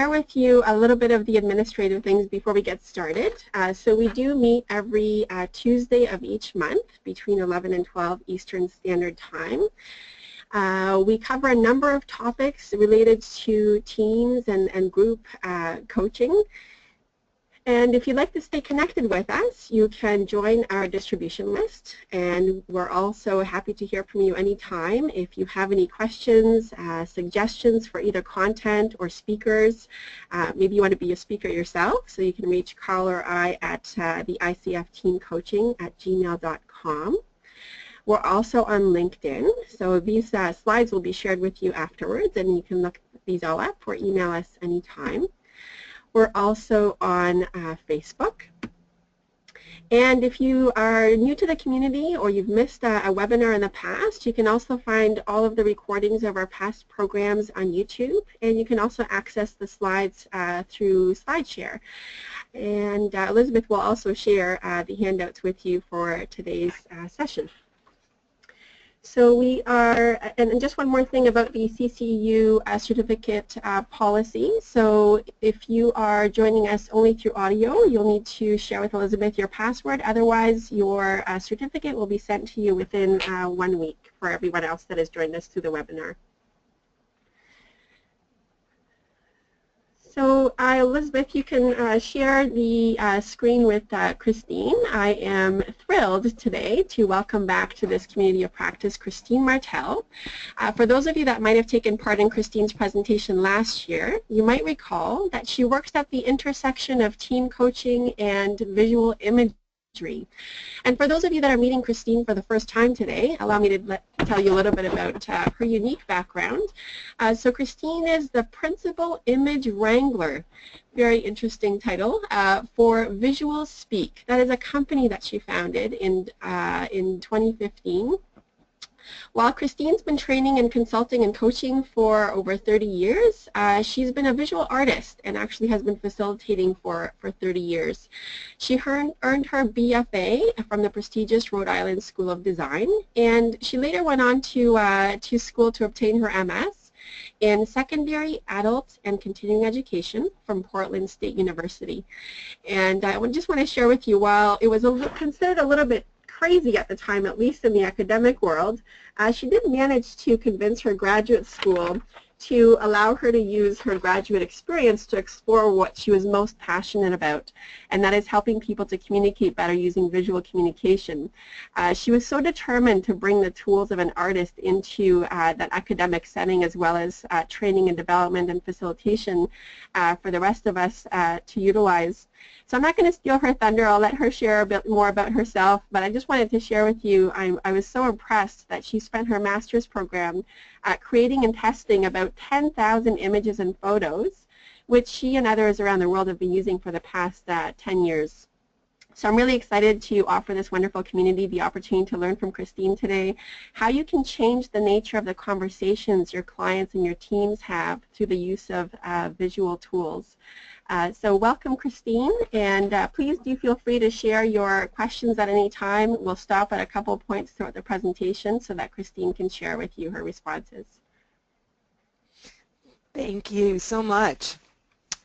with you a little bit of the administrative things before we get started. So we do meet every Tuesday of each month between 11 and 12 Eastern Standard Time. We cover a number of topics related to teams and group coaching. And if you'd like to stay connected with us, you can join our distribution list. And we're also happy to hear from you anytime. If you have any questions, suggestions for either content or speakers, maybe you want to be a speaker yourself, so you can reach Carl or I at the icfteamcoaching@gmail.com. We're also on LinkedIn, so these slides will be shared with you afterwards, and you can look these all up or email us anytime. We're also on Facebook. And if you are new to the community or you've missed a webinar in the past, you can also find all of the recordings of our past programs on YouTube, and you can also access the slides through SlideShare. And Elizabeth will also share the handouts with you for today's session. So we are, and just one more thing about the CCEU certificate policy. So if you are joining us only through audio, you'll need to share with Elizabeth your password. Otherwise, your certificate will be sent to you within 1 week for everyone else that has joined us through the webinar. So Elizabeth, you can share the screen with Christine. I am thrilled today to welcome back to this community of practice Christine Martell. For those of you that might have taken part in Christine's presentation last year, you might recall that she works at the intersection of team coaching and visual imagery. And for those of you that are meeting Christine for the first time today, allow me to tell you a little bit about her unique background. So Christine is the Principal Image Wrangler, very interesting title, for Visual Speak. That is a company that she founded in 2015. While Christine's been training and consulting and coaching for over 30 years, she's been a visual artist and actually has been facilitating for 30 years. She earned her BFA from the prestigious Rhode Island School of Design, and she later went on to school to obtain her MS in secondary, adult, and continuing education from Portland State University. And I just want to share with you, while it was considered a little bit crazy at the time, at least in the academic world, she did manage to convince her graduate school to allow her to use her graduate experience to explore what she was most passionate about, and that is helping people to communicate better using visual communication. She was so determined to bring the tools of an artist into that academic setting, as well as training and development and facilitation for the rest of us to utilize. So I'm not going to steal her thunder. I'll let her share a bit more about herself, but I just wanted to share with you, I was so impressed that she spent her master's program creating and testing about 10,000 images and photos, which she and others around the world have been using for the past 10 years. So I'm really excited to offer this wonderful community the opportunity to learn from Christine today how you can change the nature of the conversations your clients and your teams have through the use of visual tools. So welcome, Christine, and please do feel free to share your questions at any time. We'll stop at a couple of points throughout the presentation so that Christine can share with you her responses. Thank you so much.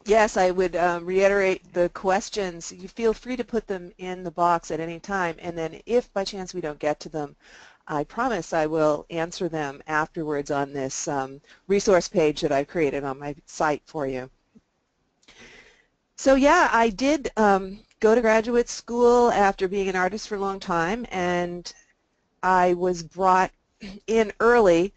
Yes, I would reiterate the questions. You feel free to put them in the box at any time, and then if by chance we don't get to them, I promise I will answer them afterwards on this resource page that I've created on my site for you. So yeah, I did go to graduate school after being an artist for a long time, and I was brought in early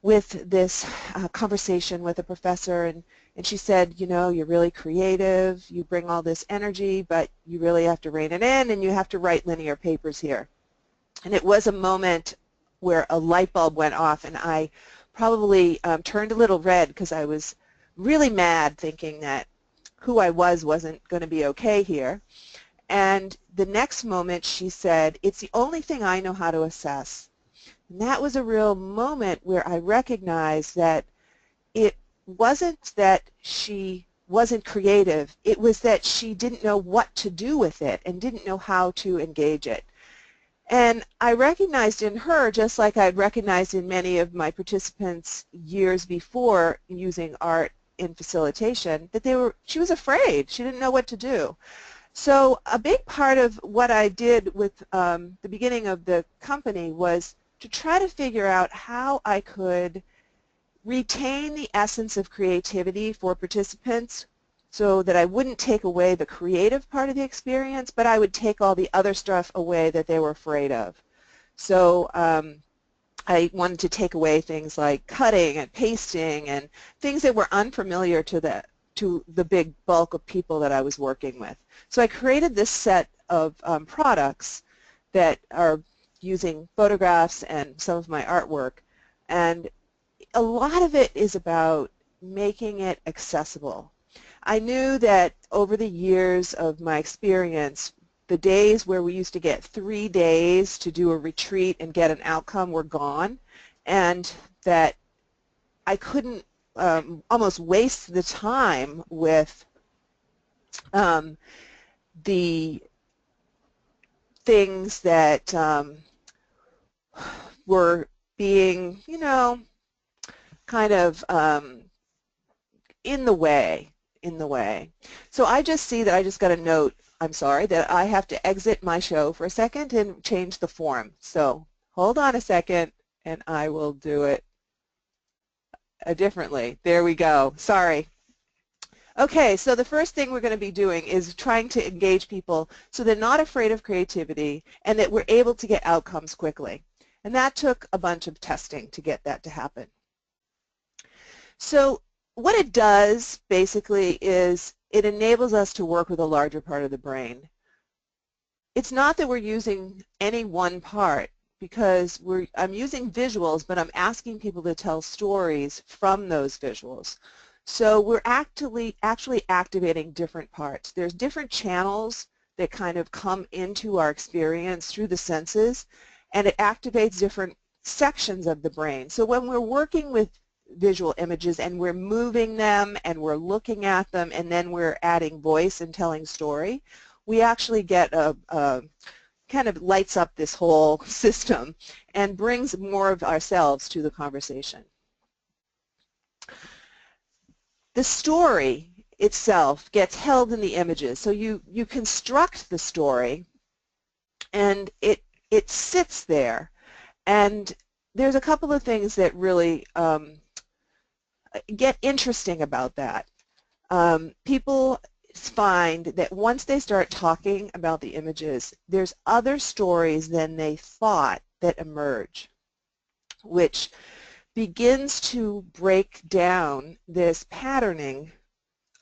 with this conversation with a professor, and she said, you know, you're really creative, you bring all this energy, but you really have to rein it in, and you have to write linear papers here. And it was a moment where a light bulb went off, and I probably turned a little red because I was really mad, thinking that who I wasn't going to be okay here. And the next moment she said, it's the only thing I know how to assess. And that was a real moment where I recognized that it wasn't that she wasn't creative, it was that she didn't know what to do with it and didn't know how to engage it. And I recognized in her, just like I'd recognized in many of my participants years before using art in facilitation that she was afraid. She didn't know what to do. So a big part of what I did with the beginning of the company was to try to figure out how I could retain the essence of creativity for participants so that I wouldn't take away the creative part of the experience, but I would take all the other stuff away that they were afraid of. So I wanted to take away things like cutting and pasting and things that were unfamiliar to the big bulk of people that I was working with. So I created this set of products that are using photographs and some of my artwork, and a lot of it is about making it accessible. I knew that over the years of my experience, the days where we used to get 3 days to do a retreat and get an outcome were gone, and that I couldn't almost waste the time with the things that were being, kind of in the way. So I just see that I just got a note, I'm sorry, that I have to exit my show for a second and change the form. So hold on a second and I will do it differently. There we go. Sorry. Okay, so the first thing we're going to be doing is trying to engage people so they're not afraid of creativity and that we're able to get outcomes quickly. And that took a bunch of testing to get that to happen. So what it does basically is it enables us to work with a larger part of the brain. It's not that we're using any one part because I'm using visuals, but I'm asking people to tell stories from those visuals. So we're actually activating different parts. There's different channels that kind of come into our experience through the senses, and it activates different sections of the brain. So when we're working with visual images and we're moving them and we're looking at them and then we're adding voice and telling story, we actually get a kind of lights up this whole system and brings more of ourselves to the conversation. The story itself gets held in the images. So you construct the story and it sits there. And there's a couple of things that really get interesting about that. People find that once they start talking about the images, there's other stories than they thought that emerge, which begins to break down this patterning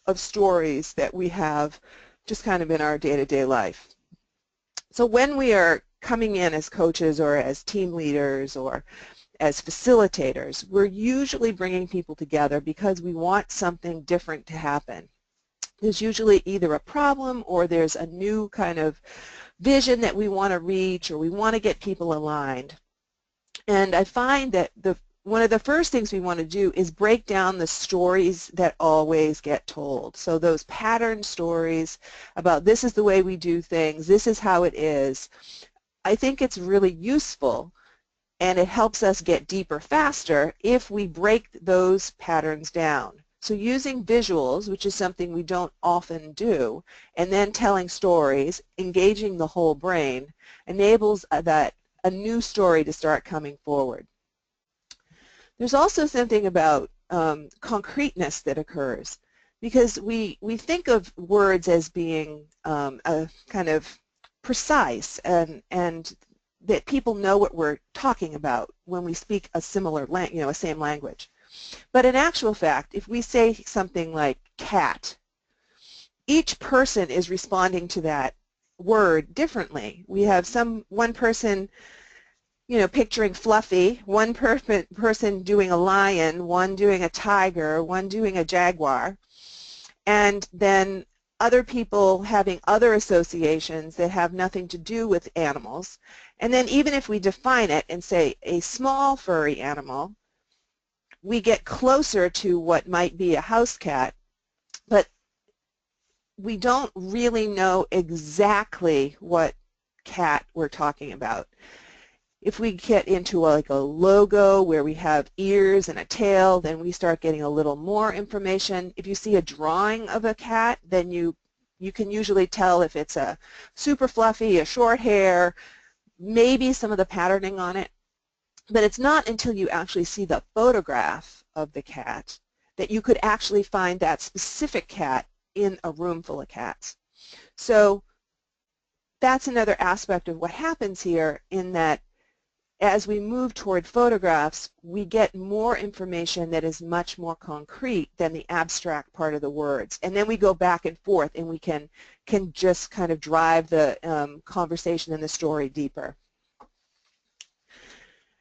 of stories that we have just kind of in our day-to-day life. So when we are coming in as coaches or as team leaders or as facilitators, we're usually bringing people together because we want something different to happen. There's usually either a problem or there's a new kind of vision that we want to reach or we want to get people aligned. And I find that one of the first things we want to do is break down the stories that always get told. So those pattern stories about this is the way we do things, this is how it is. I think it's really useful and it helps us get deeper faster if we break those patterns down. So using visuals, which is something we don't often do, and then telling stories, engaging the whole brain, enables a new story to start coming forward. There's also something about concreteness that occurs because we think of words as being a kind of precise and that people know what we're talking about when we speak a similar, a same language. But in actual fact, if we say something like cat, each person is responding to that word differently. We have one person picturing Fluffy, one person doing a lion, one doing a tiger, one doing a jaguar, and then other people having other associations that have nothing to do with animals. And then even if we define it and say a small furry animal, we get closer to what might be a house cat, but we don't really know exactly what cat we're talking about. If we get into like a logo where we have ears and a tail, then we start getting a little more information. If you see a drawing of a cat, then you can usually tell if it's a super fluffy, a short hair, maybe some of the patterning on it. But it's not until you actually see the photograph of the cat that you could actually find that specific cat in a room full of cats. So that's another aspect of what happens here, in that as we move toward photographs, we get more information that is much more concrete than the abstract part of the words. And then we go back and forth, and we can just kind of drive the conversation and the story deeper.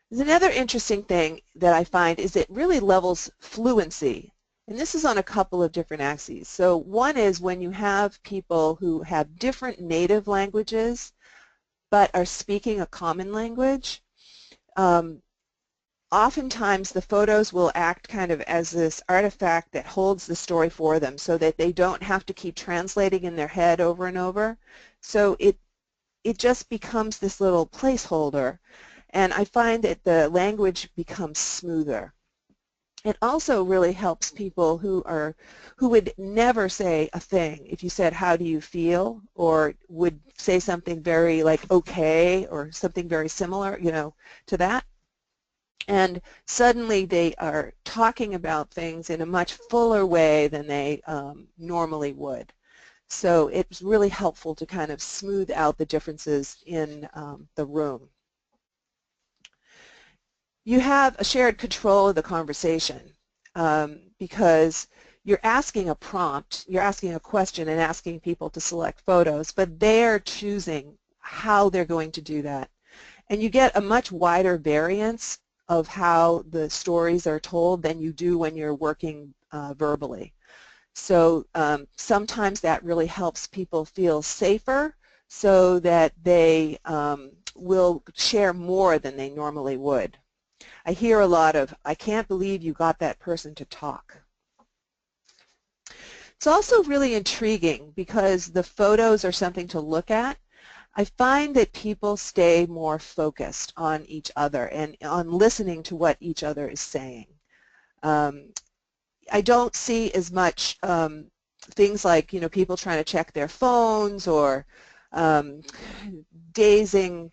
There's another interesting thing that I find is it really levels fluency. And this is on a couple of different axes. So one is when you have people who have different native languages but are speaking a common language. Oftentimes the photos will act kind of as this artifact that holds the story for them, so that they don't have to keep translating in their head over and over. So it just becomes this little placeholder, and I find that the language becomes smoother. It also really helps people who would never say a thing if you said, "How do you feel?" or would say something very like "okay" or something very similar, to that. And suddenly they are talking about things in a much fuller way than they normally would. So it's really helpful to kind of smooth out the differences in the room. You have a shared control of the conversation because you're asking a prompt, you're asking a question and asking people to select photos, but they're choosing how they're going to do that. And you get a much wider variance of how the stories are told than you do when you're working verbally. So sometimes that really helps people feel safer, so that they will share more than they normally would. I hear a lot of, "I can't believe you got that person to talk." It's also really intriguing because the photos are something to look at. I find that people stay more focused on each other and on listening to what each other is saying. I don't see as much things like, people trying to check their phones or gazing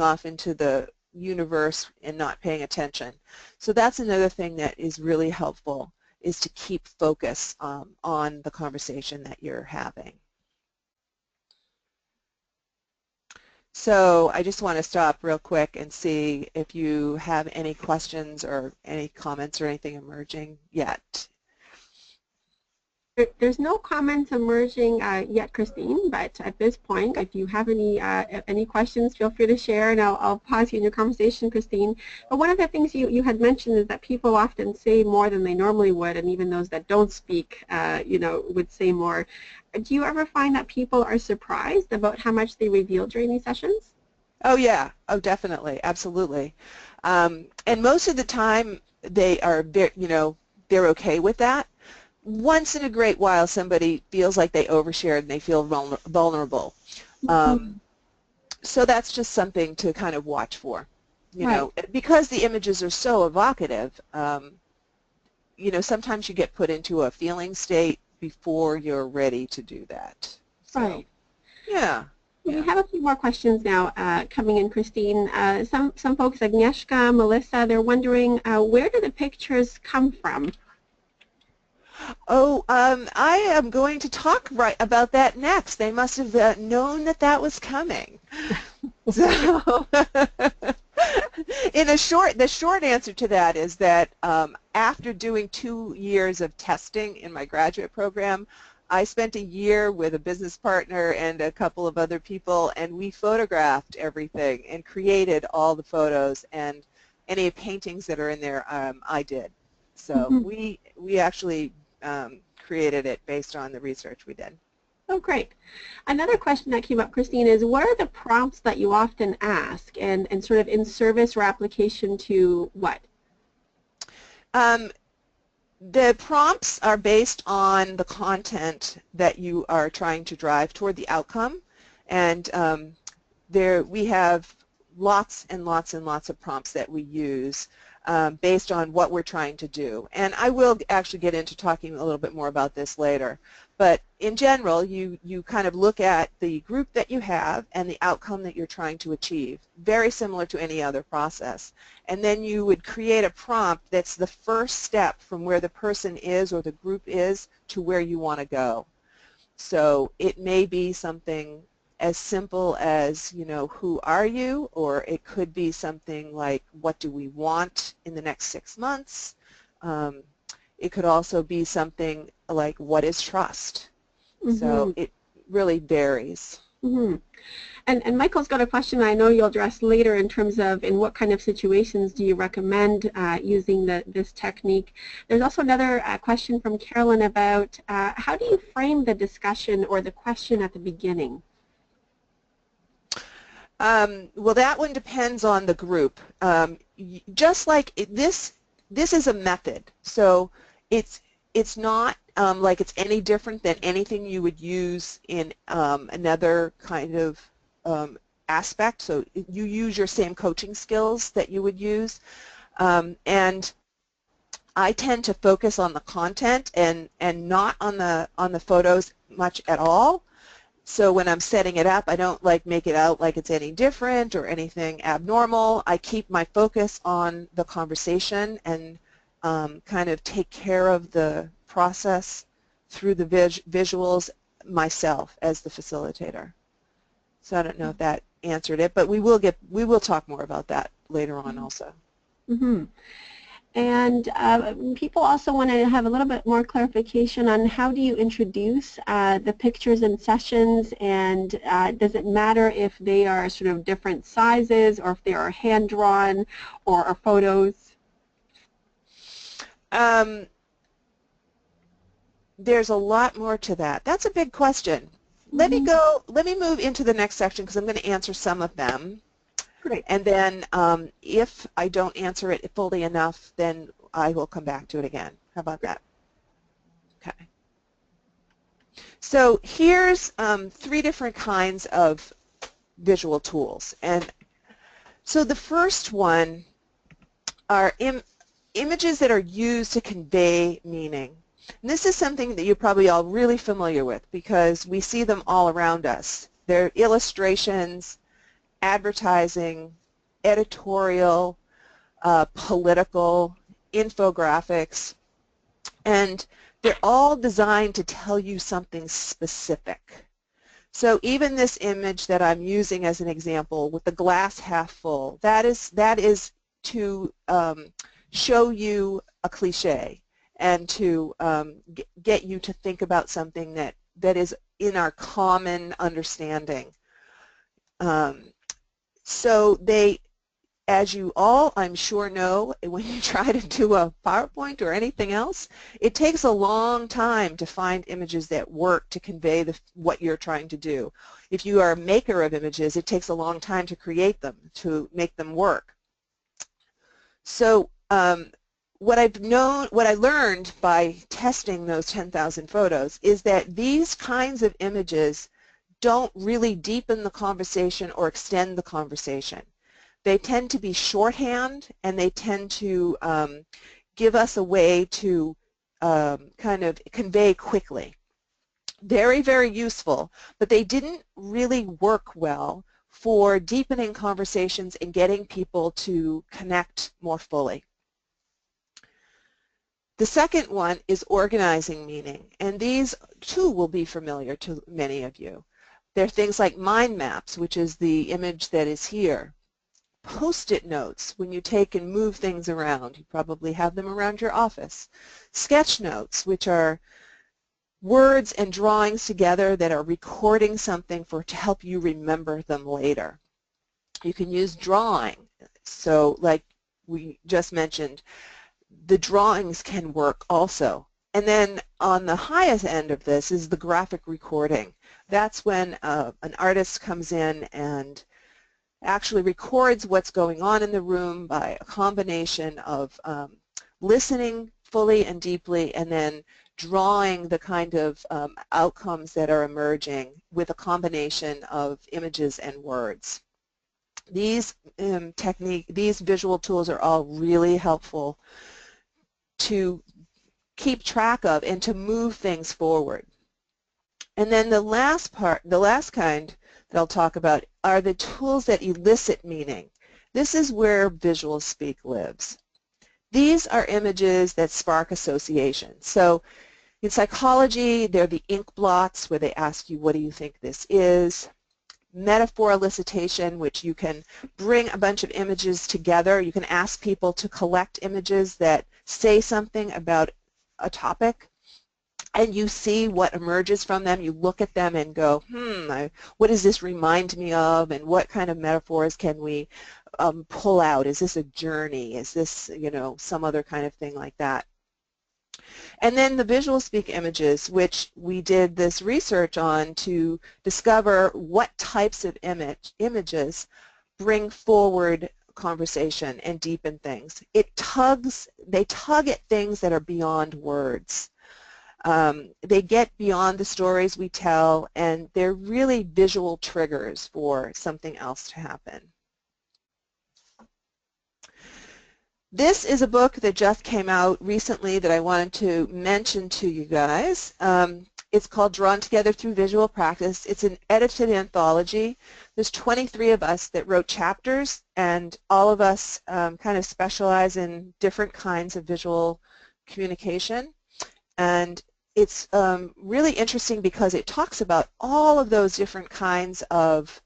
off into the universe and not paying attention. So that's another thing that is really helpful, is to keep focus on the conversation that you're having. So I just want to stop real quick and see if you have any questions or any comments or anything emerging yet. There's no comments emerging yet, Christine, but at this point, if you have any questions, feel free to share, and I'll pause you in your conversation, Christine. But one of the things you had mentioned is that people often say more than they normally would, and even those that don't speak, would say more. Do you ever find that people are surprised about how much they reveal during these sessions? Oh yeah, oh definitely, absolutely. And most of the time they are, they're okay with that. Once in a great while somebody feels like they overshared and they feel vulnerable. So that's just something to kind of watch for, because the images are so evocative. Sometimes you get put into a feeling state before you're ready to do that. So, right. Yeah. We have a few more questions now coming in, Christine. Some folks, Agnieszka, Melissa, they're wondering where do the pictures come from? Oh, I am going to talk about that next. They must have known that that was coming. So, the short answer to that is that after doing 2 years of testing in my graduate program, I spent a year with a business partner and a couple of other people, and we photographed everything and created all the photos, and any paintings that are in there I did. So we actually created it based on the research we did. Oh, great. Another question that came up, Christine, is what are the prompts that you often ask, and sort of in service or application to what? The prompts are based on the content that you are trying to drive toward the outcome, and we have lots and lots and lots of prompts that we use based on what we're trying to do. And I will actually get into talking a little bit more about this later. But in general, you kind of look at the group that you have and the outcome that you're trying to achieve, very similar to any other process. And then you would create a prompt that's the first step from where the person is or the group is to where you want to go. So it may be something as simple as, you know, who are you? Or it could be something like, what do we want in the next 6 months? It could also be something like, what is trust? So it really varies. And Michael's got a question I know you'll address later in terms of in what kind of situations do you recommend using this technique. There's also another question from Carolyn about how do you frame the discussion or the question at the beginning? Well, that one depends on the group. Just like this is a method, so it's not like it's any different than anything you would use in another kind of aspect. So you use your same coaching skills that you would use, and I tend to focus on the content and not on the photos much at all. So when I'm setting it up, I don't like make it out like it's any different or anything abnormal. I keep my focus on the conversation and kind of take care of the process through the visuals myself as the facilitator. So I don't know if that answered it, but we will talk more about that later on also. And people also want to have a little bit more clarification on how do you introduce the pictures in sessions, and does it matter if they are sort of different sizes or if they are hand-drawn or are photos? There's a lot more to that. That's a big question. Let me move into the next section because I'm going to answer some of them. Great. And then if I don't answer it fully enough, then I will come back to it again. How about that? Okay. So here's 3 different kinds of visual tools. And so the first one are images that are used to convey meaning. And this is something that you're probably all really familiar with because we see them all around us. They're illustrations, advertising, editorial, political, infographics, and they're all designed to tell you something specific. So even this image that I'm using as an example with the glass half full, that is to show you a cliche and to get you to think about something that is in our common understanding. So they, as you all I'm sure know, when you try to do a PowerPoint or anything else, it takes a long time to find images that work to convey what you're trying to do. If you are a maker of images, it takes a long time to create them, to make them work. So what I learned by testing those 10,000 photos is that these kinds of images don't really deepen the conversation or extend the conversation. They tend to be shorthand, and they tend to give us a way to kind of convey quickly. Very, very useful, but they didn't really work well for deepening conversations and getting people to connect more fully. The second one is organizing meaning, and these too will be familiar to many of you. They're things like mind maps, which is the image that is here. Post-it notes, when you take and move things around. You probably have them around your office. Sketch notes, which are words and drawings together that are recording something to help you remember them later. You can use drawing. So like we just mentioned, the drawings can work also. And then on the highest end of this is the graphic recording. That's when an artist comes in and actually records what's going on in the room by a combination of listening fully and deeply and then drawing the kind of outcomes that are emerging with a combination of images and words. These these visual tools are all really helpful to keep track of and to move things forward. And then the last kind that I'll talk about are the tools that elicit meaning. This is where visual speak lives. These are images that spark association. So in psychology, they're the ink blots where they ask you, what do you think this is? Metaphor elicitation, which you can bring a bunch of images together. You can ask people to collect images that say something about a topic, and you see what emerges from them. You look at them and go, what does this remind me of, and what kind of metaphors can we pull out? Is this a journey? Is this, some other kind of thing like that? And then the visual speak images, which we did this research on to discover what types of images bring forward conversation and deepen things. They tug at things that are beyond words. They get beyond the stories we tell, and they're really visual triggers for something else to happen. This is a book that just came out recently that I wanted to mention to you guys. It's called Drawn Together Through Visual Practice. It's an edited anthology. There's 23 of us that wrote chapters, and all of us kind of specialize in different kinds of visual communication. And it's really interesting because it talks about all of those different kinds of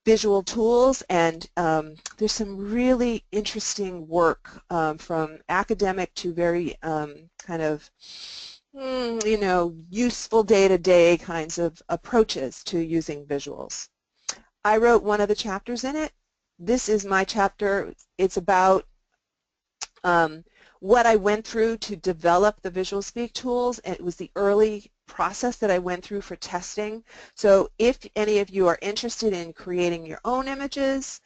visual tools, and there's some really interesting work from academic to very kind of useful day-to-day kinds of approaches to using visuals. I wrote one of the chapters in it. This is my chapter. It's about what I went through to develop the visual speak tools. It was the early process that I went through for testing. So if any of you are interested in creating your own images,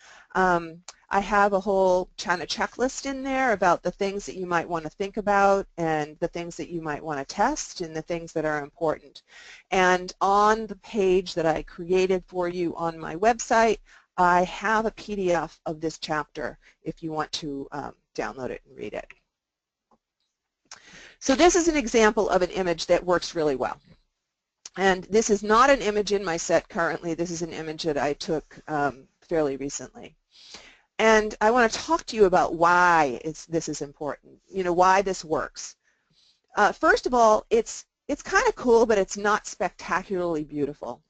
I have a whole kind of checklist in there about the things that you might want to think about and the things that you might want to test and the things that are important. And on the page that I created for you on my website, I have a PDF of this chapter if you want to download it and read it. So this is an example of an image that works really well. And this is not an image in my set currently. This is an image that I took fairly recently. And I want to talk to you about why this is important, why this works. First of all, it's kind of cool, but it's not spectacularly beautiful.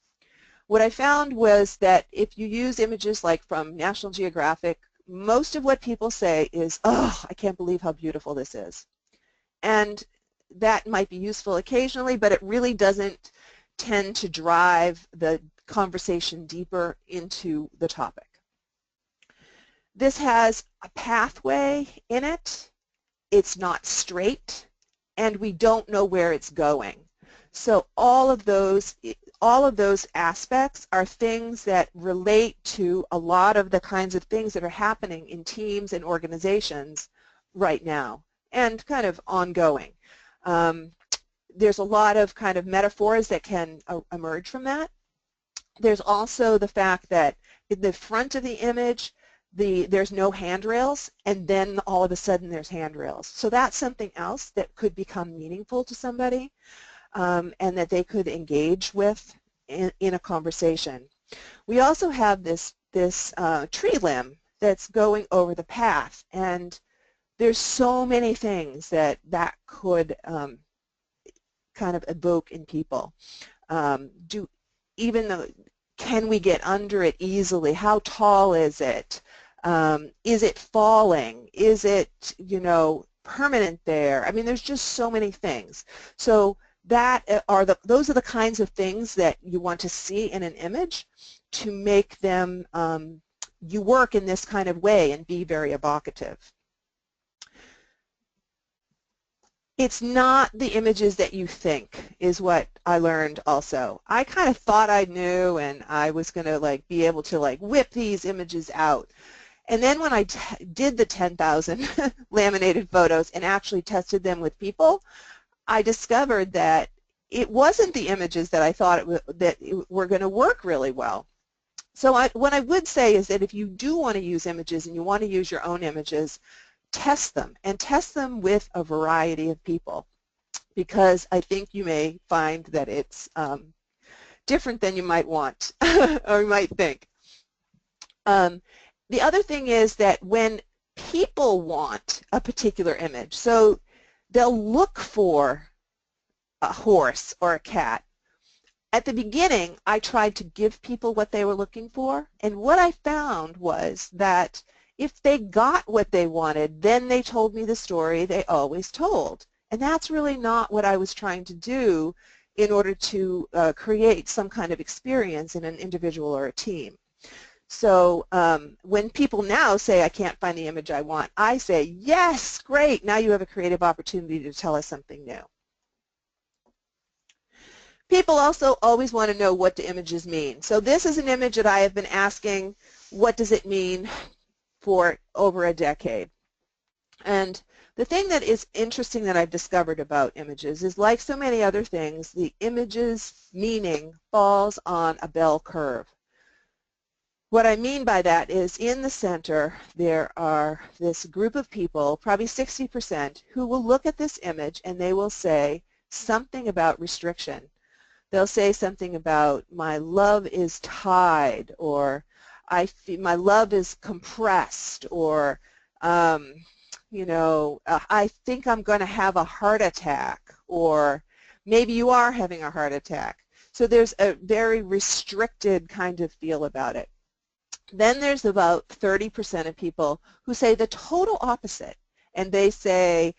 What I found was that if you use images like from National Geographic, most of what people say is, oh, I can't believe how beautiful this is. And that might be useful occasionally, but it really doesn't tend to drive the conversation deeper into the topic. This has a pathway in it. It's not straight, and we don't know where it's going. So all of those aspects are things that relate to a lot of the kinds of things that are happening in teams and organizations right now and kind of ongoing. There's a lot of kind of metaphors that can emerge from that. There's also the fact that in the front of the image, there's no handrails, and then all of a sudden there's handrails. So that's something else that could become meaningful to somebody and that they could engage with in a conversation. We also have this tree limb that's going over the path, and there's so many things that could kind of evoke in people. Can we get under it easily? How tall is it? Is it falling? Is it, permanent there? I mean, there's just so many things. So those are the kinds of things that you want to see in an image to make them you work in this kind of way and be very evocative. It's not the images that you think is what I learned also. I kind of thought I knew and I was going to be able to whip these images out. And then when I did the 10,000 laminated photos and actually tested them with people, I discovered that it wasn't the images that I thought that were going to work really well. So what I would say is that if you do want to use images and you want to use your own images, test them, and test them with a variety of people, because I think you may find that it's different than you might want or you might think. The other thing is that when people want a particular image, so they'll look for a horse or a cat. At the beginning, I tried to give people what they were looking for, and what I found was that if they got what they wanted, then they told me the story they always told. And that's really not what I was trying to do in order to create some kind of experience in an individual or a team. So when people now say, I can't find the image I want, I say, yes, great, now you have a creative opportunity to tell us something new. People also always want to know what the images mean. So this is an image that I have been asking, what does it mean, for over a decade. And the thing that is interesting that I've discovered about images is, like so many other things, the image's meaning falls on a bell curve. What I mean by that is, in the center there are this group of people, probably 60%, who will look at this image and they will say something about restriction. They'll say something about, my love is tied, or my love is compressed, or you know, I think I'm going to have a heart attack, or maybe you are having a heart attack. So there's a very restricted kind of feel about it. Then there's about 30% of people who say the total opposite, and they say,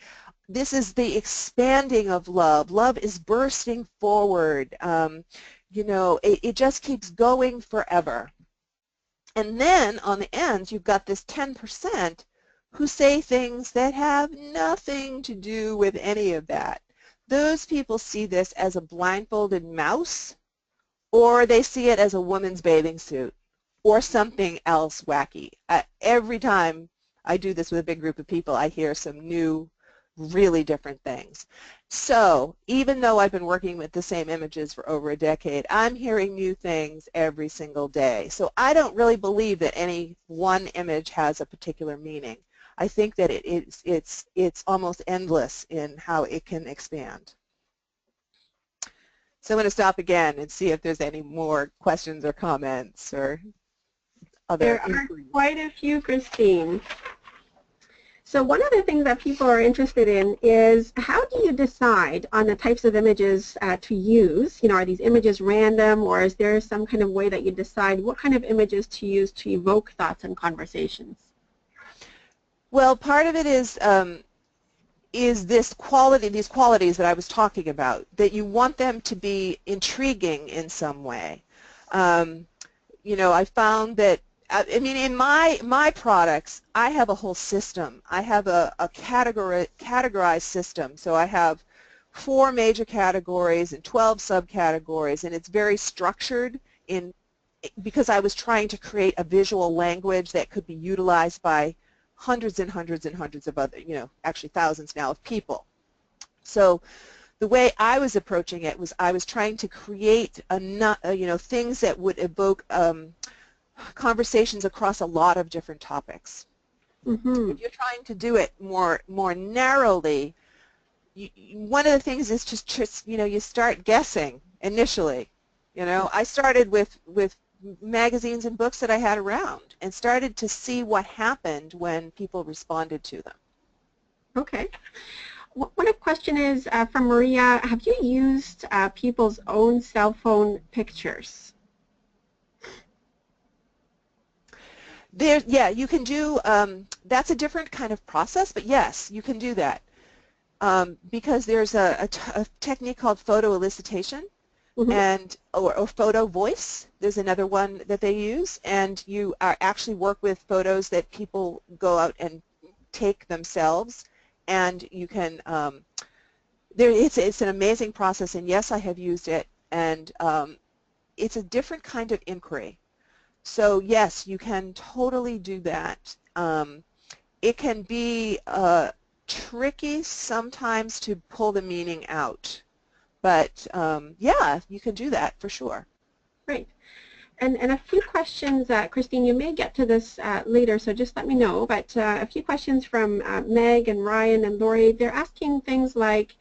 this is the expanding of love. Love is bursting forward. You know, it just keeps going forever. And then on the ends, you've got this 10% who say things that have nothing to do with any of that. Those people see this as a blindfolded mouse, or they see it as a woman's bathing suit, or something else wacky. Every time I do this with a big group of people, I hear some new, really different things. So even though I've been working with the same images for over a decade, I'm hearing new things every single day. So I don't really believe that any one image has a particular meaning. I think that it's almost endless in how it can expand. So I'm going to stop again and see if there's any more questions or comments or other There are quite a few, Christine. So one of the things that people are interested in is, how do you decide on the types of images to use? You know, are these images random, or is there some kind of way that you decide what kind of images to use to evoke thoughts and conversations? Well, part of it is this quality, these qualities that I was talking about, that you want them to be intriguing in some way. You know, I found that, I mean, in my products, I have a whole system. I have a categorized system. So I have 4 major categories and 12 subcategories, and it's very structured because I was trying to create a visual language that could be utilized by hundreds and hundreds and hundreds of other, you know, actually thousands now of people. So the way I was approaching it was, I was trying to create you know, things that would evoke conversations across a lot of different topics. Mm-hmm. If you're trying to do it more narrowly, one of the things is just you know, you start guessing initially. You know, I started with magazines and books that I had around and started to see what happened when people responded to them. Okay. One question is from Maria. Have you used people's own cell phone pictures? Yeah, you can do, that's a different kind of process, but yes, you can do that. Because there's a technique called photo elicitation, Mm-hmm. and or photo voice. There's another one that they use, and you actually work with photos that people go out and take themselves, and you can, it's an amazing process, and yes, I have used it, and it's a different kind of inquiry. So yes, you can totally do that. It can be tricky sometimes to pull the meaning out, but yeah, you can do that for sure. Great. And a few questions, Christine, you may get to this later, so just let me know, but a few questions from Meg and Ryan and Lori. They're asking things like,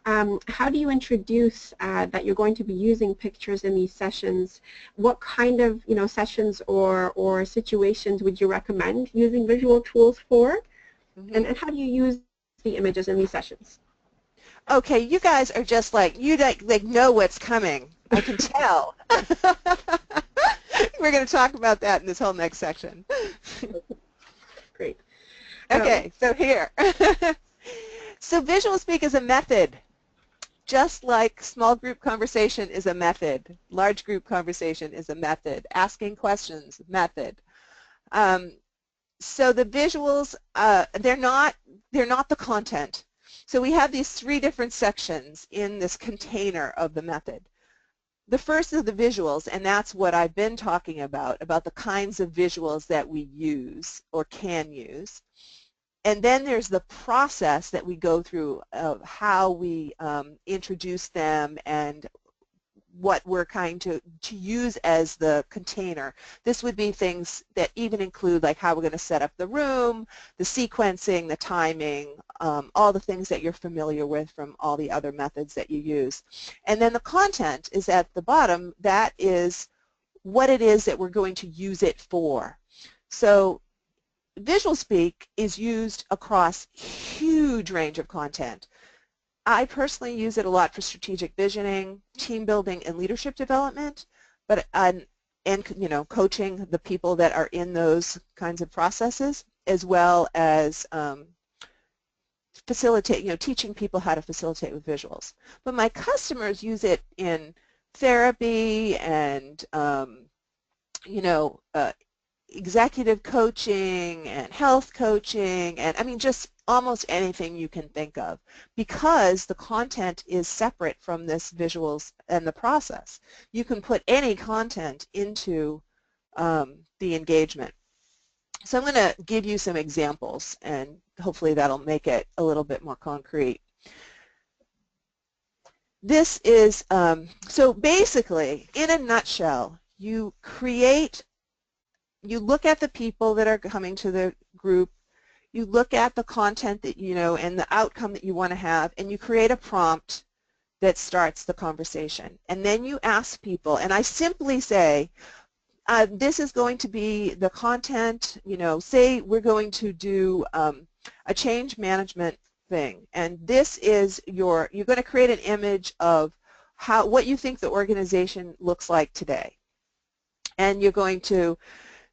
how do you introduce that you're going to be using pictures in these sessions? What kind of sessions or situations would you recommend using visual tools for? Mm-hmm. And how do you use the images in these sessions? Okay, you guys are just like, you like know what's coming. I can tell. We're going to talk about that in this whole next section. Great. Okay, so here. So visual speak is a method. Just like small group conversation is a method, large group conversation is a method, asking questions, method. So the visuals, they're not the content. So we have these three different sections in this container of the method. The first is the visuals, and that's what I've been talking about the kinds of visuals that we use or can use. And then there's the process that we go through of how we introduce them and what we're trying to use as the container. This would be things that even include like how we're going to set up the room, the sequencing, the timing, all the things that you're familiar with from all the other methods that you use. And then the content is at the bottom. That is what it is that we're going to use it for. So visual speak is used across huge range of content. I personally use it a lot for strategic visioning, team building, and leadership development, but and coaching the people that are in those kinds of processes, as well as teaching people how to facilitate with visuals. But my customers use it in therapy and executive coaching and health coaching, and I mean just almost anything you can think of, because the content is separate from this visuals and the process. You can put any content into the engagement. So I'm going to give you some examples, and hopefully that'll make it a little bit more concrete. This is, so basically, in a nutshell, you look at the people that are coming to the group, you look at the content that and the outcome that you want to have, and you create a prompt that starts the conversation. And then you ask people, and I simply say, this is going to be the content, say we're going to do a change management thing, and this is you're going to create an image of what you think the organization looks like today. And you're going to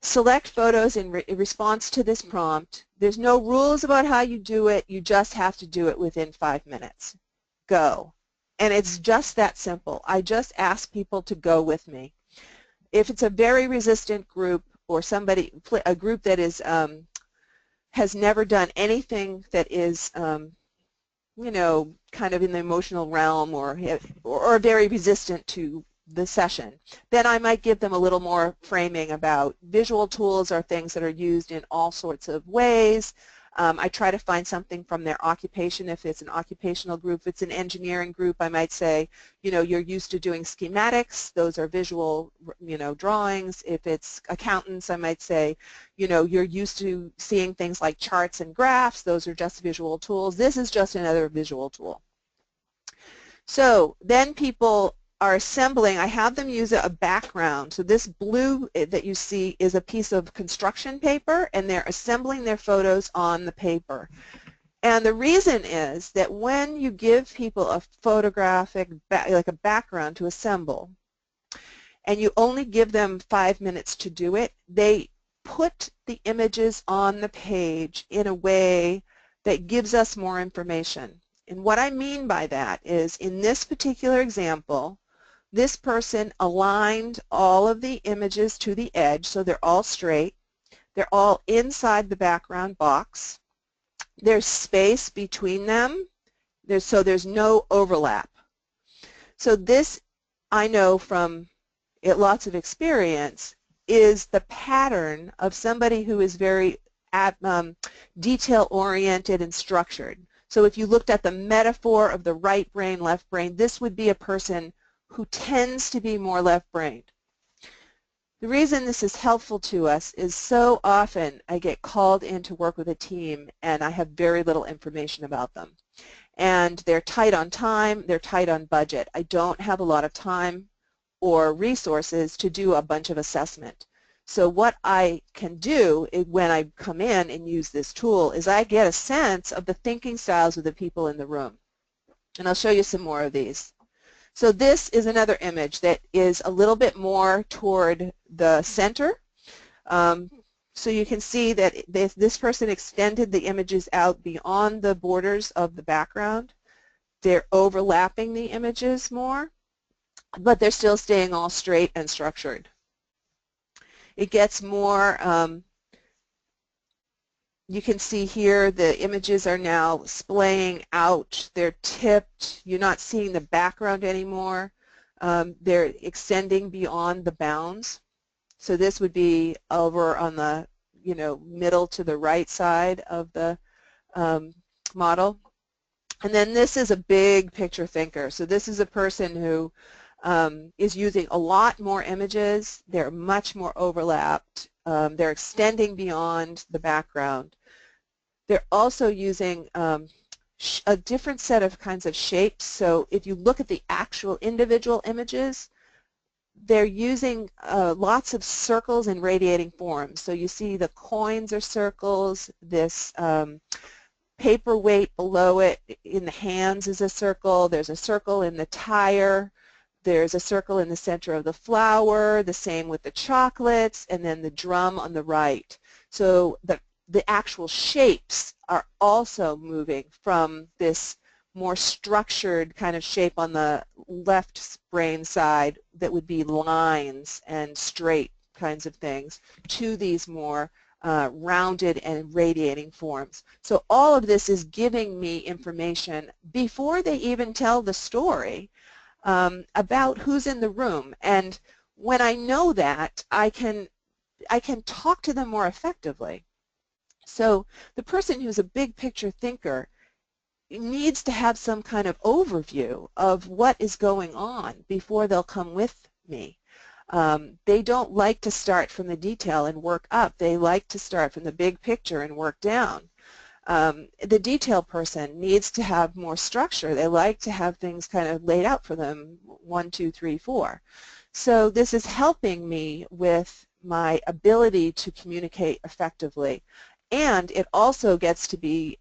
select photos in response to this prompt. There's no rules about how you do it. You just have to do it within 5 minutes. Go. And it's just that simple. I just ask people to go with me. If it's a very resistant group or a group that is has never done anything that is kind of in the emotional realm or very resistant to the session, then I might give them a little more framing about visual tools are things that are used in all sorts of ways. I try to find something from their occupation. If it's an occupational group, if it's an engineering group, I might say, you're used to doing schematics, those are visual, drawings. If it's accountants, I might say, you're used to seeing things like charts and graphs, those are just visual tools. This is just another visual tool. So then people are assembling. I have them use a background. So this blue that you see is a piece of construction paper, and they're assembling their photos on the paper. And the reason is that when you give people a photographic, like a background to assemble, and you only give them 5 minutes to do it, they put the images on the page in a way that gives us more information. And what I mean by that is, in this particular example, this person aligned all of the images to the edge, so they're all straight. They're all inside the background box. There's space between them, so there's no overlap. So this, I know from lots of experience, is the pattern of somebody who is very detail-oriented and structured. So if you looked at the metaphor of the right brain, left brain, this would be a person who tends to be more left-brained. The reason this is helpful to us is so often I get called in to work with a team and I have very little information about them. And they're tight on time, they're tight on budget. I don't have a lot of time or resources to do a bunch of assessment. So what I can do when I come in and use this tool is I get a sense of the thinking styles of the people in the room. And I'll show you some more of these. So this is another image that is a little bit more toward the center. So you can see that this person extended the images out beyond the borders of the background. They're overlapping the images more, but they're still staying all straight and structured. It gets more, you can see here the images are now splaying out. They're tipped. You're not seeing the background anymore. They're extending beyond the bounds. So this would be over on the, middle to the right side of the model. And then this is a big picture thinker. So this is a person who is using a lot more images. They're much more overlapped. They're extending beyond the background. They're also using a different set of kinds of shapes. So if you look at the actual individual images, they're using lots of circles and radiating forms. So you see the coins are circles, this paperweight below it in the hands is a circle, there's a circle in the tire, there's a circle in the center of the flower, the same with the chocolates, and then the drum on the right. So the actual shapes are also moving from this more structured kind of shape on the left brain side that would be lines and straight kinds of things to these more rounded and radiating forms. So all of this is giving me information before they even tell the story about who's in the room. And when I know that, I can talk to them more effectively. So the person who's a big picture thinker needs to have some kind of overview of what is going on before they'll come with me. They don't like to start from the detail and work up. They like to start from the big picture and work down. The detail person needs to have more structure. They like to have things kind of laid out for them, 1, 2, 3, 4. So this is helping me with my ability to communicate effectively. And it also gets to be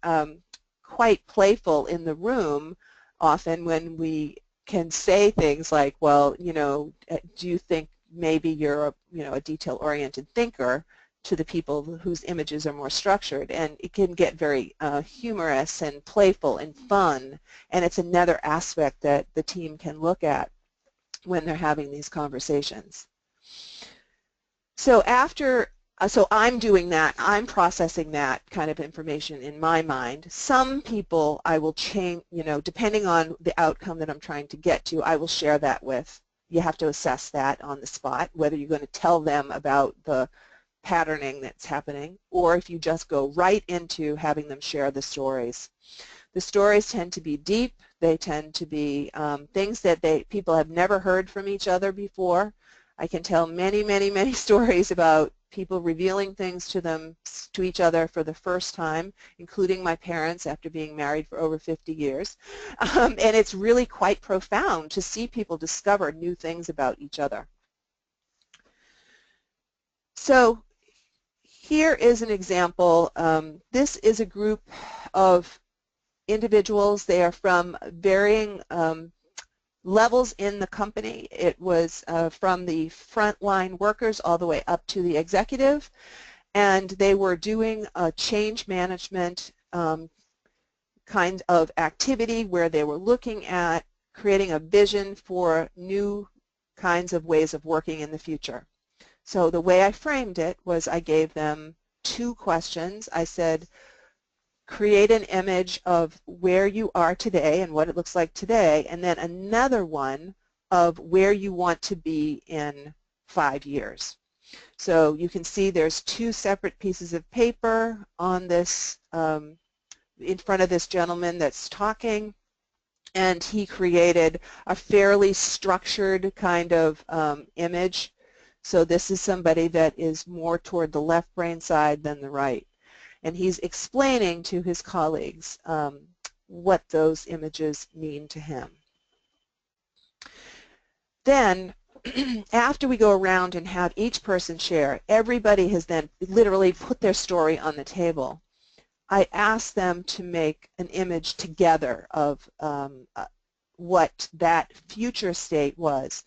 quite playful in the room often when we can say things like, well, do you think maybe you're a detail-oriented thinker, to the people whose images are more structured, and it can get very humorous and playful and fun, and it's another aspect that the team can look at when they're having these conversations. So so I'm doing that, I'm processing that kind of information in my mind. Some people I will change, depending on the outcome that I'm trying to get to, I will share that with. You have to assess that on the spot, whether you're going to tell them about the patterning that's happening, or if you just go right into having them share the stories. The stories tend to be deep. They tend to be things that people have never heard from each other before. I can tell many, many, many stories about people revealing things to each other for the first time, including my parents after being married for over 50 years. And it's really quite profound to see people discover new things about each other. So here is an example. This is a group of individuals. They are from varying levels in the company. It was from the frontline workers all the way up to the executive, and they were doing a change management kind of activity where they were looking at creating a vision for new kinds of ways of working in the future. So the way I framed it was I gave them 2 questions. I said, create an image of where you are today and what it looks like today, and then another one of where you want to be in 5 years. So you can see there's 2 separate pieces of paper on this, in front of this gentleman that's talking, and he created a fairly structured kind of image. So this is somebody that is more toward the left brain side than the right. And he's explaining to his colleagues what those images mean to him. Then, after we go around and have each person share, everybody has then literally put their story on the table. I ask them to make an image together of what that future state was.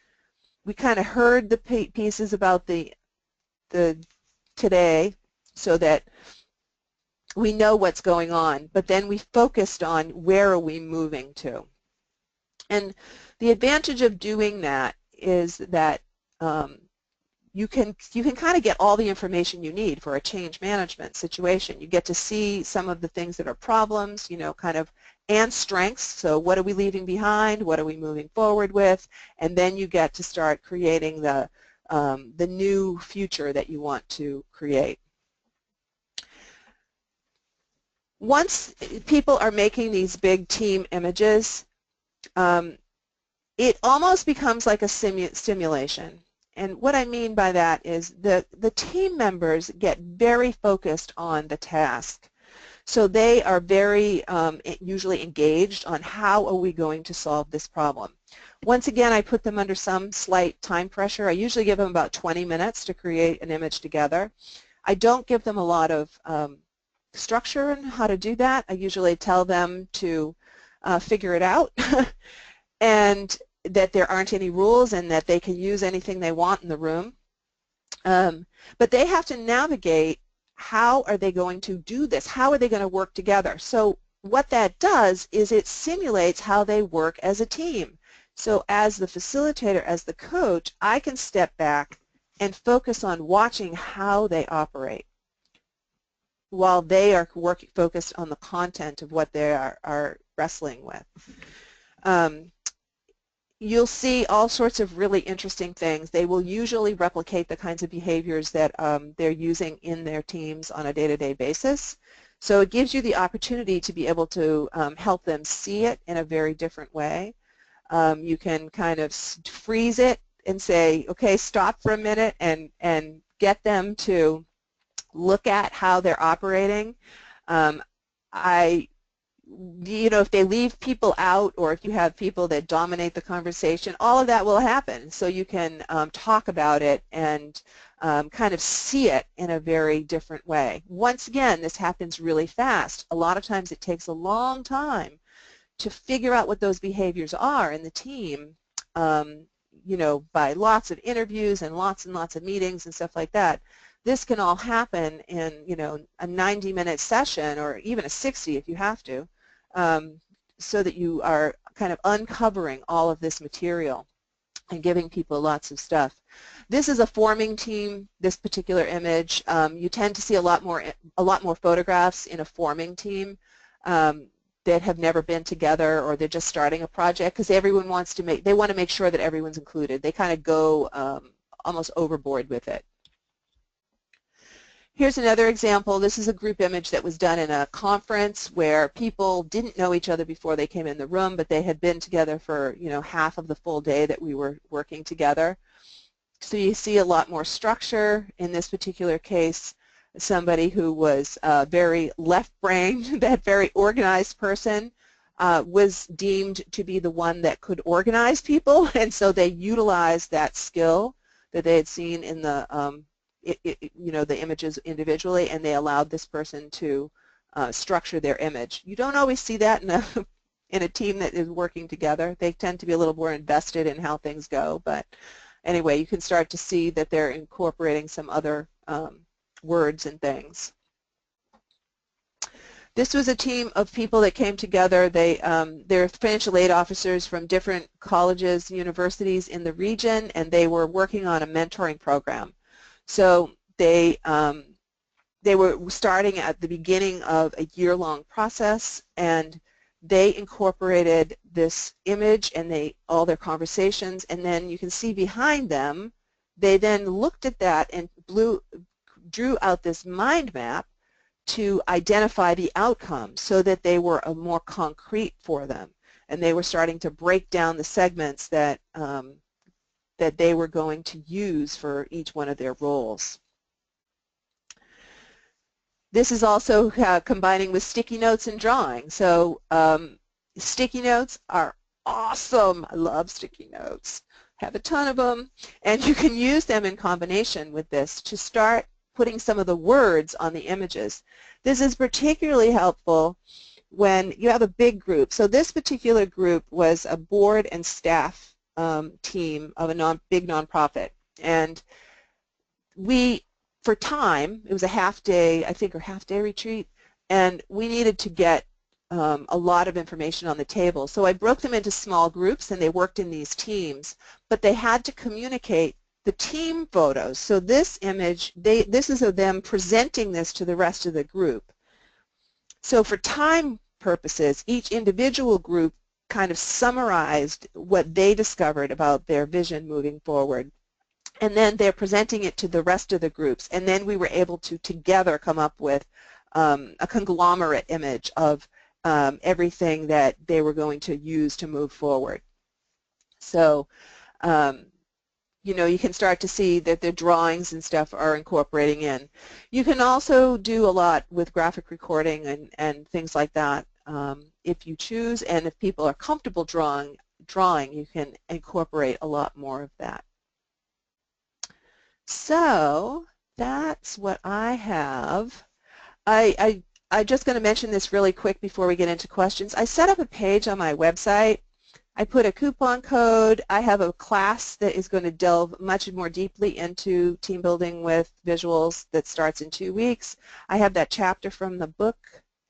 We kind of heard the pieces about the today so that we know what's going on, but then we focused on where are we moving to. And the advantage of doing that is that you can kind of get all the information you need for a change management situation. You get to see some of the things that are problems, you know, kind of, and strengths. So what are we leaving behind? What are we moving forward with? And then you get to start creating the new future that you want to create. Once people are making these big team images, it almost becomes like a simulation. And what I mean by that is the team members get very focused on the task. So they are very usually engaged on how are we going to solve this problem. Once again, I put them under some slight time pressure. I usually give them about 20 minutes to create an image together. I don't give them a lot of structure on how to do that. I usually tell them to figure it out and that there aren't any rules and that they can use anything they want in the room. But they have to navigate how are they going to do this? How are they going to work together? So what that does is it simulates how they work as a team. So as the facilitator, as the coach, I can step back and focus on watching how they operate while they are focused on the content of what they are wrestling with. You'll see all sorts of really interesting things. They will usually replicate the kinds of behaviors that they're using in their teams on a day-to-day basis. So it gives you the opportunity to be able to help them see it in a very different way. You can kind of freeze it and say, okay, stop for a minute and get them to look at how they're operating. You know, if they leave people out or if you have people that dominate the conversation, all of that will happen. So you can talk about it and kind of see it in a very different way. Once again, this happens really fast. A lot of times it takes a long time to figure out what those behaviors are in the team, you know, by lots of interviews and lots of meetings and stuff like that. This can all happen in, you know, a 90-minute session or even a 60 if you have to, so that you are kind of uncovering all of this material and giving people lots of stuff. This is a forming team, this particular image. You tend to see a lot more photographs in a forming team that have never been together or they're just starting a project because everyone wants to they want to make sure that everyone's included. They kind of go almost overboard with it. Here's another example. This is a group image that was done in a conference where people didn't know each other before they came in the room, but they had been together for, you know, half of the full day that we were working together. So you see a lot more structure. In this particular case, somebody who was very left-brained, that very organized person, was deemed to be the one that could organize people, and so they utilized that skill that they had seen in the you know, the images individually, and they allowed this person to structure their image. You don't always see that in a team that is working together. They tend to be a little more invested in how things go, but anyway, you can start to see that they're incorporating some other words and things. This was a team of people that came together. They're financial aid officers from different colleges, universities in the region, and they were working on a mentoring program. So they were starting at the beginning of a year-long process, and they incorporated this image and all their conversations, and then you can see behind them, they then looked at that and drew out this mind map to identify the outcomes so that they were more concrete for them, and they were starting to break down the segments that that they were going to use for each one of their roles. This is also combining with sticky notes and drawing. So sticky notes are awesome. I love sticky notes. Have a ton of them, and you can use them in combination with this to start putting some of the words on the images. This is particularly helpful when you have a big group. So this particular group was a board and staff team of a big nonprofit, and we, for time, it was a half-day, I think, or half-day retreat, and we needed to get a lot of information on the table. So I broke them into small groups, and they worked in these teams, but they had to communicate the team photos. So this image, this is of them presenting this to the rest of the group. So for time purposes, each individual group kind of summarized what they discovered about their vision moving forward. And then they're presenting it to the rest of the groups, and then we were able to together come up with a conglomerate image of everything that they were going to use to move forward. So you know, you can start to see that the drawings and stuff are incorporating in. You can also do a lot with graphic recording and things like that if you choose, and if people are comfortable drawing, you can incorporate a lot more of that. So that's what I have. I'm just going to mention this really quick before we get into questions. I set up a page on my website. I put a coupon code. I have a class that is going to delve much more deeply into team building with visuals that starts in 2 weeks. I have that chapter from the book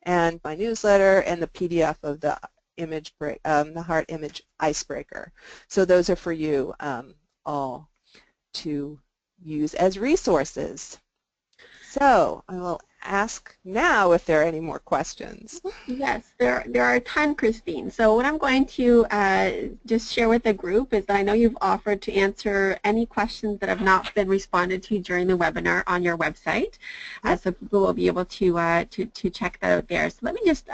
and my newsletter and the PDF of the image the heart image icebreaker. So those are for you all to use as resources. So I will ask now if there are any more questions. Yes, there are a ton, Christine. So what I'm going to just share with the group is that I know you've offered to answer any questions that have not been responded to during the webinar on your website, so people will be able to check that out there. So let me just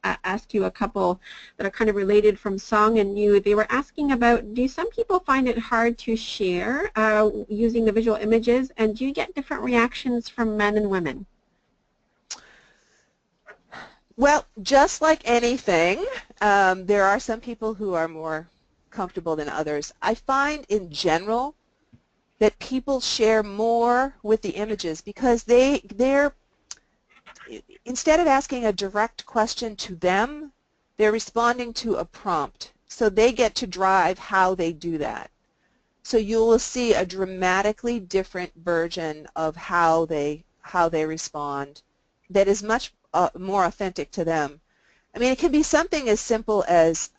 ask you a couple that are kind of related from Song and you. They were asking about, do some people find it hard to share using the visual images, and do you get different reactions from men and women? Well, just like anything, there are some people who are more comfortable than others. I find in general that people share more with the images because they're instead of asking a direct question to them, they're responding to a prompt. So they get to drive how they do that. So you will see a dramatically different version of how they respond that is much more authentic to them. I mean, it can be something as simple as,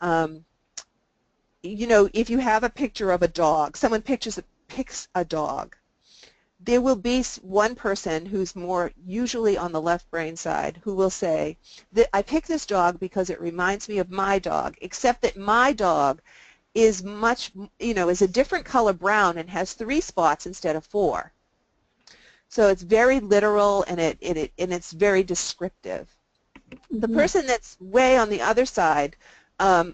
you know, if you have a picture of a dog, someone picks a dog, there will be one person who's more usually on the left brain side who will say that I picked this dog because it reminds me of my dog, except that my dog is much, you know, is a different color brown and has 3 spots instead of 4. So it's very literal and it's very descriptive. The person that's way on the other side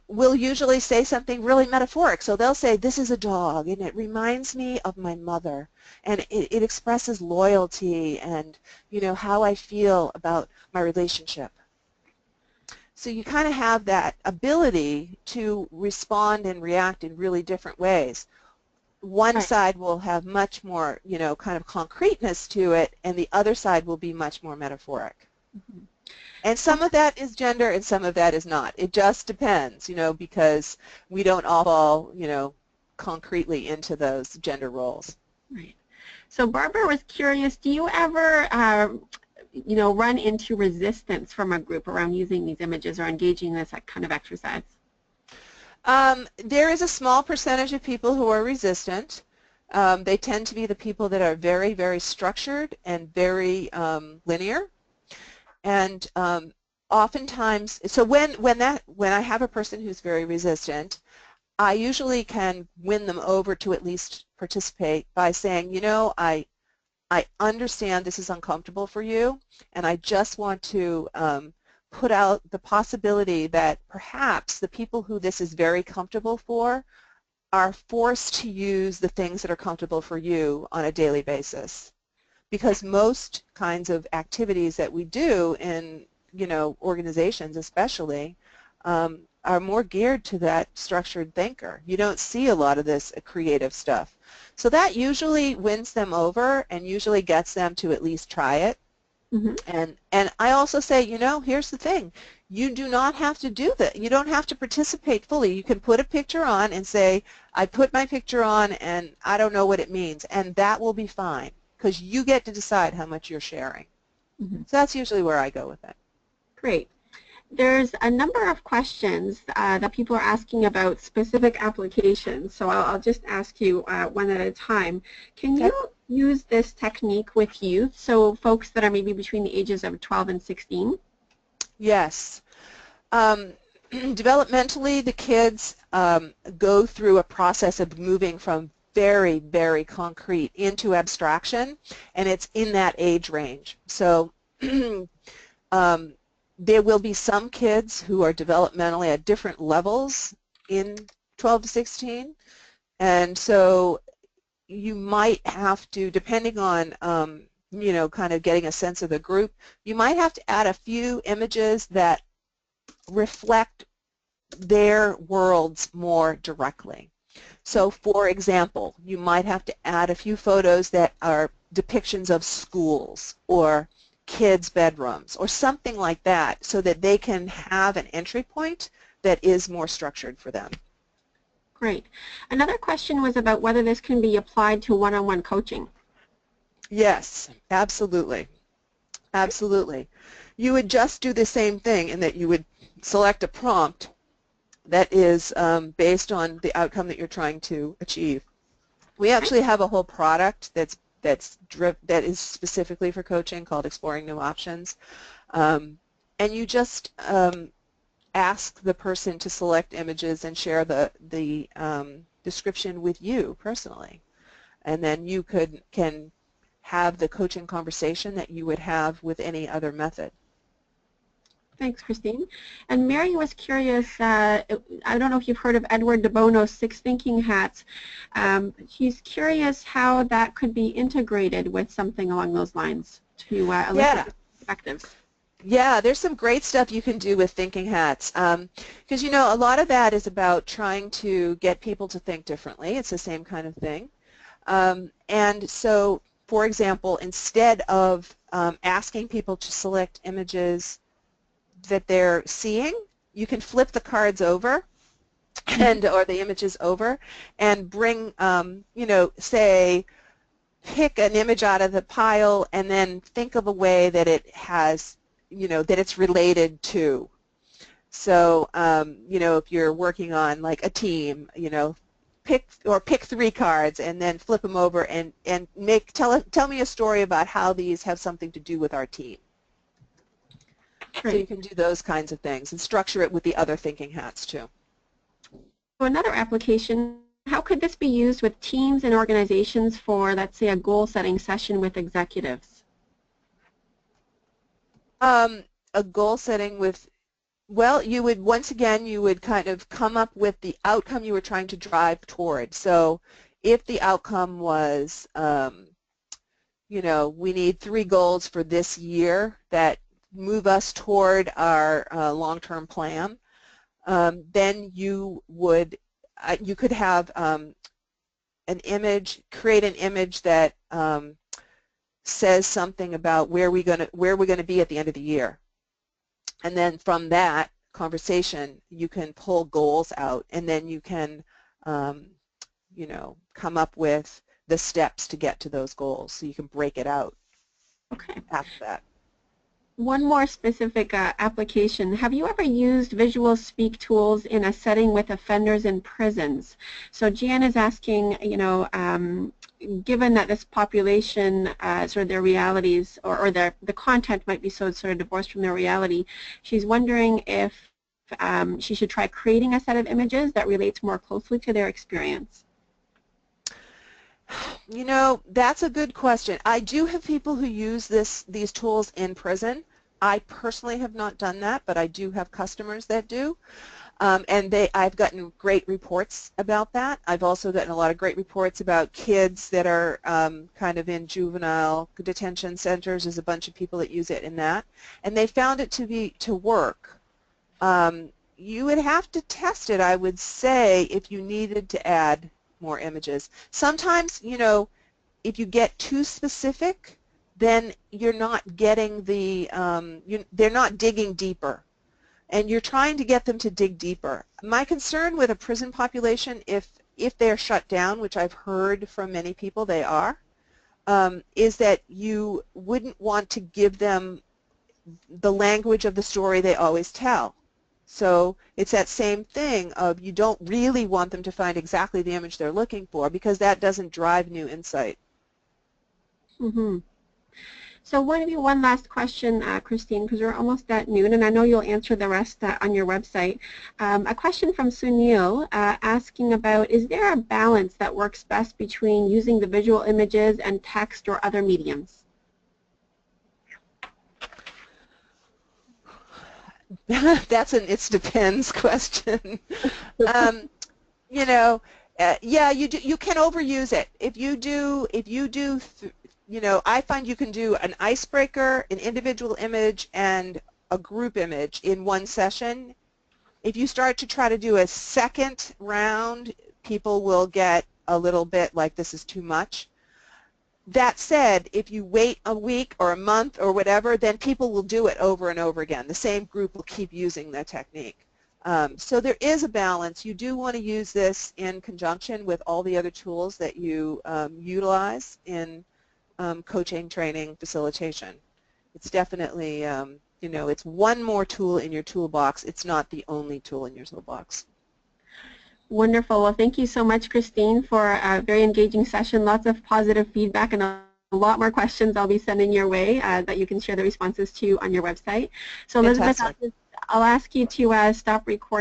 will usually say something really metaphoric. So they'll say, this is a dog and it reminds me of my mother, and it expresses loyalty and, you know, how I feel about my relationship. So you kind of have that ability to respond and react in really different ways. One side will have much more, you know, kind of concreteness to it, and the other side will be much more metaphoric. Mm-hmm. And some of that is gender and some of that is not. It just depends, you know, because we don't all fall, you know, concretely into those gender roles. Right. So Barbara was curious, do you ever, you know, run into resistance from a group around using these images or engaging in this kind of exercise? There is a small percentage of people who are resistant. They tend to be the people that are very, very structured and very linear. And oftentimes, so when I have a person who's very resistant, I usually can win them over to at least participate by saying, you know, I understand this is uncomfortable for you, and I just want to put out the possibility that perhaps the people who this is very comfortable for are forced to use the things that are comfortable for you on a daily basis. Because most kinds of activities that we do in, organizations especially, are more geared to that structured thinker. You don't see a lot of this creative stuff. So that usually wins them over and usually gets them to at least try it. Mm-hmm. And I also say, here's the thing. You do not have to do that. You don't have to participate fully. You can put a picture on and say, I put my picture on and I don't know what it means, and that will be fine because you get to decide how much you're sharing. Mm-hmm. So that's usually where I go with it. Great. There's a number of questions that people are asking about specific applications, so I'll just ask you one at a time. Can Okay. you use this technique with youth, so folks that are maybe between the ages of 12 and 16? Yes. Developmentally, the kids go through a process of moving from very, very concrete into abstraction, and it's in that age range. So there will be some kids who are developmentally at different levels in 12 to 16, and so you might have to, depending on kind of getting a sense of the group, you might have to add a few images that reflect their worlds more directly. So for example, you might have to add a few photos that are depictions of schools or kids' bedrooms or something like that so that they can have an entry point that is more structured for them. Great. Another question was about whether this can be applied to one-on-one coaching. Yes, absolutely. Absolutely. You would just do the same thing in that you would select a prompt that is based on the outcome that you're trying to achieve. We actually have a whole product that is specifically for coaching called Exploring New Options, and you just ask the person to select images and share the description with you personally, and then you can have the coaching conversation that you would have with any other method. Thanks, Christine. And Mary was curious, I don't know if you've heard of Edward de Bono's 6 Thinking Hats. She's curious how that could be integrated with something along those lines to elicit perspectives. Yeah, there's some great stuff you can do with thinking hats because a lot of that is about trying to get people to think differently. It's the same kind of thing. And so, for example, instead of asking people to select images that they're seeing, you can flip the cards over or the images over and bring, say, pick an image out of the pile and then think of a way that it has, that it's related to. So, if you're working on like a team, pick 3 cards and then flip them over and tell me a story about how these have something to do with our team. Great. So you can do those kinds of things and structure it with the other thinking hats too. So another application, how could this be used with teams and organizations for, let's say, a goal-setting session with executives? A goal setting with, well, you would kind of come up with the outcome you were trying to drive toward. So if the outcome was, we need 3 goals for this year that move us toward our long-term plan, then you could have create an image that says something about where we're going to be at the end of the year. And then from that conversation, you can pull goals out, and then you can, come up with the steps to get to those goals. So you can break it out after that. One more specific application. Have you ever used visual speak tools in a setting with offenders in prisons? So Jan is asking, given that this population, sort of their realities or the content might be so sort of divorced from their reality, she's wondering if she should try creating a set of images that relates more closely to their experience. That's a good question. I do have people who use these tools in prison. I personally have not done that, but I do have customers that do. And I've gotten great reports about that. I've also gotten a lot of great reports about kids that are kind of in juvenile detention centers. There's a bunch of people that use it in that, and they found it to work. You would have to test it, I would say, if you needed to add more images. Sometimes, you know, if you get too specific, then you're not getting the, they're not digging deeper. And you're trying to get them to dig deeper. My concern with a prison population, if they're shut down, which I've heard from many people they are, is that you wouldn't want to give them the language of the story they always tell. So it's that same thing of you don't really want them to find exactly the image they're looking for, because that doesn't drive new insight. Mm-hmm. So one last question, Christine, because we're almost at noon, and I know you'll answer the rest on your website. A question from Sunil asking about, is there a balance that works best between using the visual images and text or other mediums? That's an "it depends" question. You know, yeah, you can overuse it. If you do, you know, I find you can do an icebreaker, an individual image, and a group image in one session. If you start to try to do a second round, people will get a little bit like, this is too much. That said, if you wait a week or a month or whatever, then people will do it over and over again. The same group will keep using the technique. So there is a balance. You do want to use this in conjunction with all the other tools that you utilize in coaching, training, facilitation. It's definitely, you know, it's one more tool in your toolbox. It's not the only tool in your toolbox. Wonderful. Well, thank you so much, Christine, for a very engaging session. Lots of positive feedback and a lot more questions I'll be sending your way that you can share the responses to on your website. So Elizabeth, Fantastic. I'll ask you to stop recording.